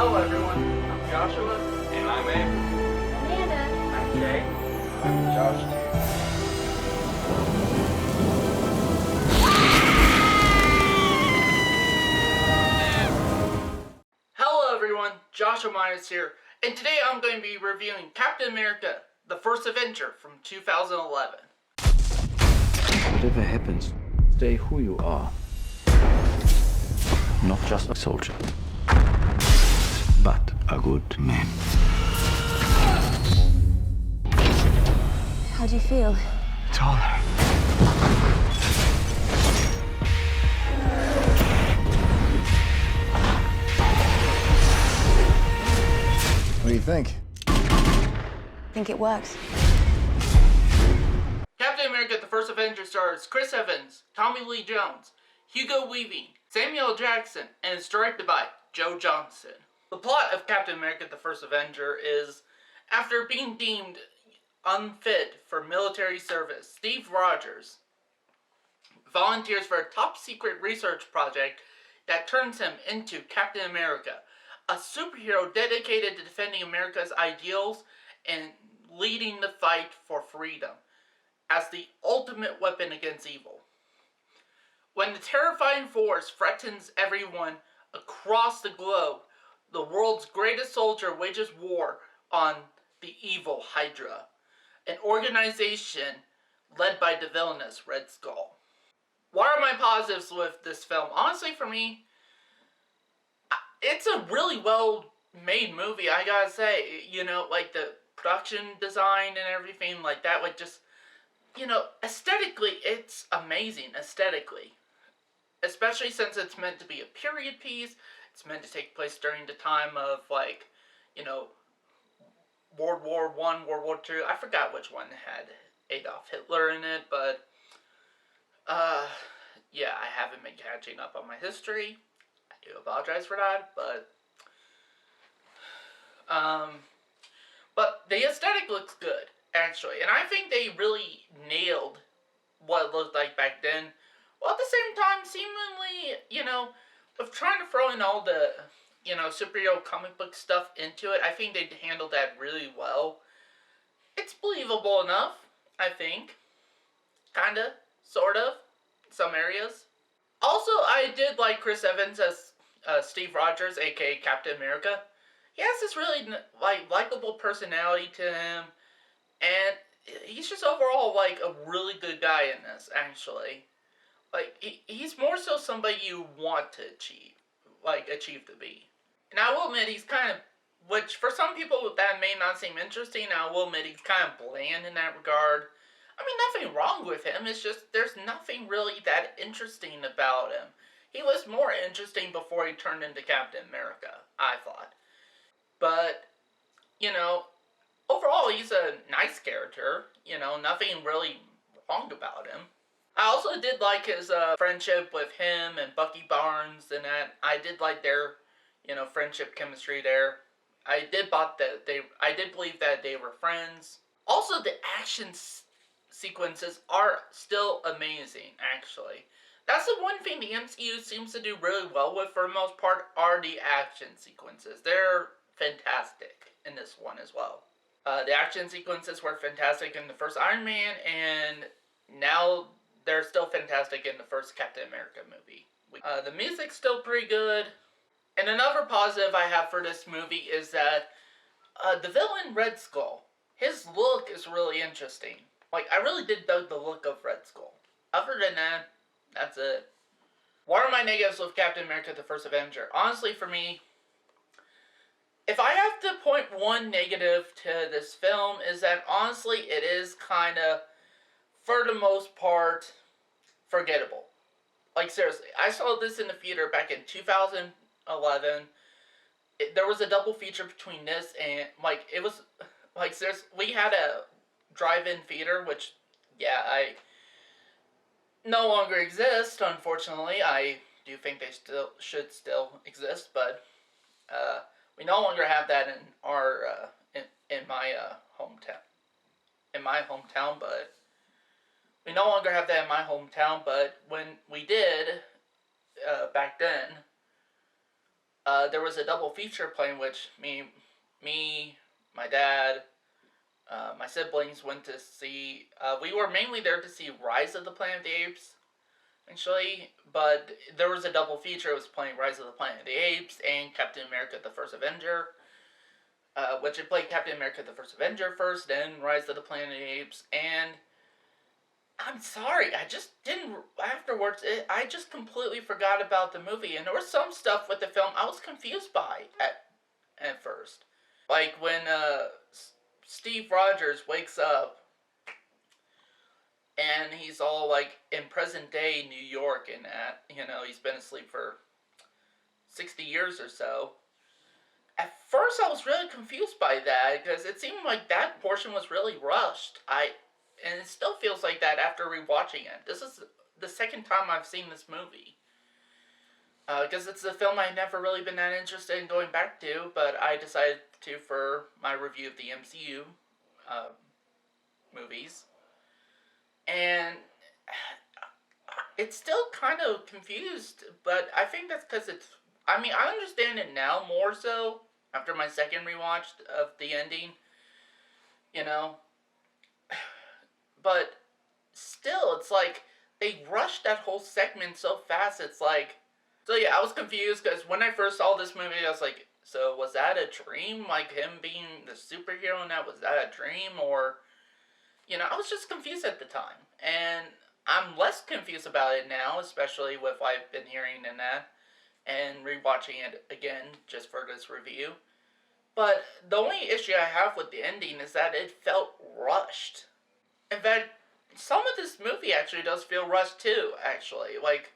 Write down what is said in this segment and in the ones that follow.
Hello everyone, I'm Joshua. And I'm Avenger. Amanda. I'm Jay. I'm Josh. Hello everyone, Joshua Myers here, and today I'm going to be reviewing Captain America, the First Avenger from 2011. Whatever happens, stay who you are. Not just a soldier, but a good man. How do you feel? Taller. What do you think? Think it works? Captain America, the First Avenger stars Chris Evans, Tommy Lee Jones, Hugo Weaving, Samuel Jackson, and is directed by Joe Johnston. The plot of Captain America, the First Avenger is, after being deemed unfit for military service, Steve Rogers volunteers for a top-secret research project that turns him into Captain America, a superhero dedicated to defending America's ideals and leading the fight for freedom as the ultimate weapon against evil. When the terrifying force threatens everyone across the globe, the world's greatest soldier wages war on the evil Hydra, an organization led by the villainous Red Skull. What are my positives with this film? Honestly, for me, it's a really well-made movie, I gotta say. You know, like the production design and everything like that, like just, you know, aesthetically, it's amazing, aesthetically. Especially since it's meant to be a period piece. It's meant to take place during the time of, like, you know, World War I, World War II. I forgot which one had Adolf Hitler in it, but, yeah, I haven't been catching up on my history. I do apologize for that, but the aesthetic looks good, actually. And I think they really nailed what it looked like back then. While at the same time, seemingly, you know, of trying to throw in all the, you know, superhero comic book stuff into it, I think they handled that really well. It's believable enough, I think. Kinda, sort of, in some areas. Also, I did like Chris Evans as Steve Rogers, aka Captain America. He has this really, like, likable personality to him, and he's just overall, like, a really good guy in this, actually. Like, he's more so somebody you want to achieve to be. And I will admit, he's kind of, which for some people that may not seem interesting, I will admit he's kind of bland in that regard. I mean, nothing wrong with him, it's just, there's nothing really that interesting about him. He was more interesting before he turned into Captain America, I thought. But, you know, overall, he's a nice character. You know, nothing really wrong about him. I also did like his friendship with him and Bucky Barnes, and that I did like their, you know, friendship chemistry there. I did believe that they were friends. Also, the action sequences are still amazing, actually. That's the one thing the MCU seems to do really well with, for the most part, are the action sequences. They're fantastic in this one as well. The action sequences were fantastic in the first Iron Man, and now they're still fantastic in the first Captain America movie. The music's still pretty good. And another positive I have for this movie is that the villain Red Skull, his look is really interesting. Like, I really did dig the look of Red Skull. Other than that, that's it. What are my negatives with Captain America, the First Avenger? Honestly, for me, if I have to point one negative to this film, is that honestly, it is kind of, for the most part, forgettable. Like, seriously, I saw this in the theater back in 2011. There was a double feature between this and, like, it was, like, seriously, we had a drive-in theater, which, yeah, no longer exist, unfortunately. I do think they should still exist, but, we no longer have that in our, in my, hometown. In my hometown, but we no longer have that in my hometown, but when we did, back then, there was a double feature playing, which me, my dad, my siblings went to see. We were mainly there to see Rise of the Planet of the Apes, actually, but there was a double feature. It was playing Rise of the Planet of the Apes and Captain America: The First Avenger, which it played Captain America: The First Avenger first, then Rise of the Planet of the Apes, and I'm sorry, I just didn't. Afterwards, I just completely forgot about the movie, and there was some stuff with the film I was confused by at first, like when Steve Rogers wakes up and he's all like in present day New York, and that he's been asleep for 60 years or so. At first, I was really confused by that because it seemed like that portion was really rushed. And it still feels like that after rewatching it. This is the second time I've seen this movie. Because it's a film I've never really been that interested in going back to, but I decided to for my review of the MCU movies. And it's still kind of confused, but I think that's because I understand it now more so after my second rewatch of the ending, you know. But still, it's like they rushed that whole segment so fast. It's like, so yeah, I was confused because when I first saw this movie, I was like, so was that a dream? Like him being the superhero, and was that a dream? Or, I was just confused at the time, and I'm less confused about it now, especially with what I've been hearing in that, and rewatching it again just for this review. But the only issue I have with the ending is that it felt rushed. In fact, some of this movie actually does feel rushed too, actually. Like,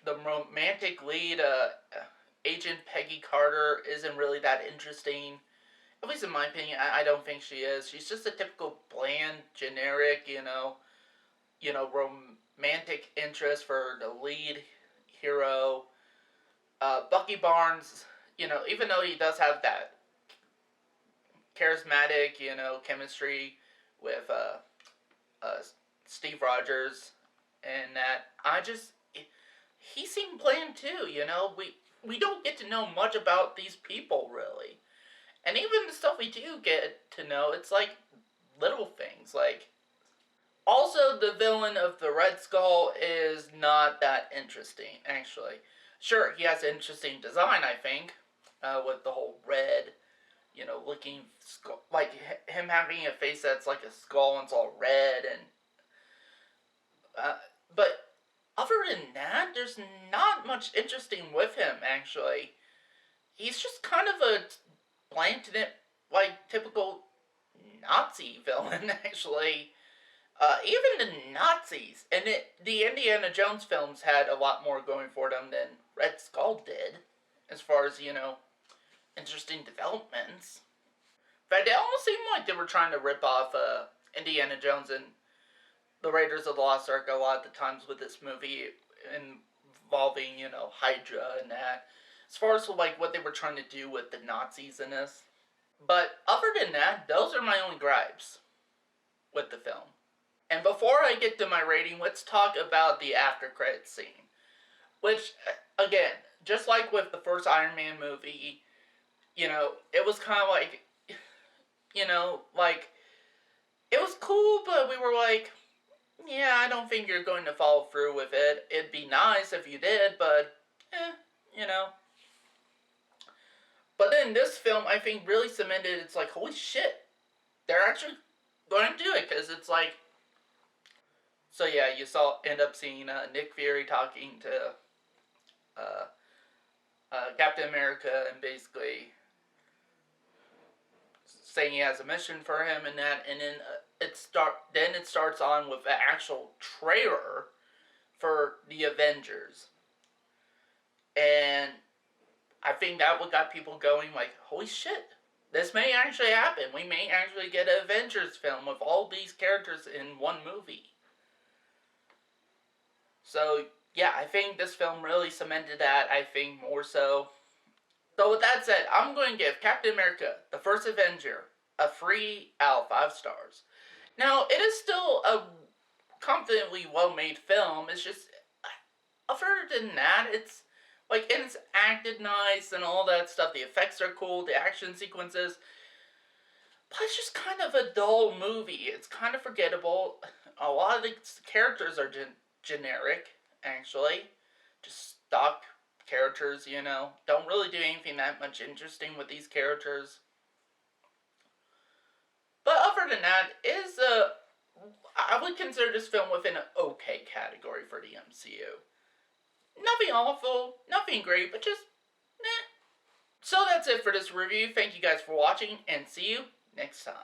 the romantic lead, Agent Peggy Carter, isn't really that interesting. At least in my opinion, I don't think she is. She's just a typical bland, generic, romantic interest for the lead hero. Bucky Barnes, even though he does have that charismatic, chemistry with Steve Rogers, and that he seemed bland too. We don't get to know much about these people really, and even the stuff we do get to know, it's like little things. Like, also the villain of the Red Skull is not that interesting actually. Sure, he has an interesting design, I think, with the whole red, looking skull, like him having a face that's like a skull and it's all red, and but other than that, there's not much interesting with him actually. He's just kind of a bland, like typical Nazi villain actually. Even the Nazis and the Indiana Jones films had a lot more going for them than Red Skull did, as far as interesting developments. But it almost seemed like they were trying to rip off Indiana Jones and the Raiders of the Lost Ark a lot of the times with this movie, involving Hydra and that. As far as like what they were trying to do with the Nazis in this. But other than that, those are my only gripes with the film. And before I get to my rating, let's talk about the after credits scene. Which, again, just like with the first Iron Man movie, it was kind of like, like, it was cool, but we were like, yeah, I don't think you're going to follow through with it. It'd be nice if you did, but, But then this film, I think, really cemented, it's like, holy shit, they're actually going to do it, because it's like, so yeah, you end up seeing Nick Fury talking to Captain America, and basically saying he has a mission for him and that, and then it starts on with the actual trailer for the Avengers, and I think that what got people going, like, holy shit, this may actually happen. We may actually get an Avengers film with all these characters in one movie. So, yeah, I think this film really cemented that, I think, more so. So, with that said, I'm going to give Captain America, The First Avenger, a 3 out of 5 stars. Now, it is still a confidently well-made film. It's just, other than that, it's Like, and it's acted nice and all that stuff. The effects are cool, the action sequences. But it's just kind of a dull movie. It's kind of forgettable. A lot of the characters are generic, actually. Just stock characters, you know. Don't really do anything that much interesting with these characters. But other than that, I would consider this film within an okay category for the MCU. Nothing awful, nothing great, but just meh. So that's it for this review. Thank you guys for watching, and see you next time.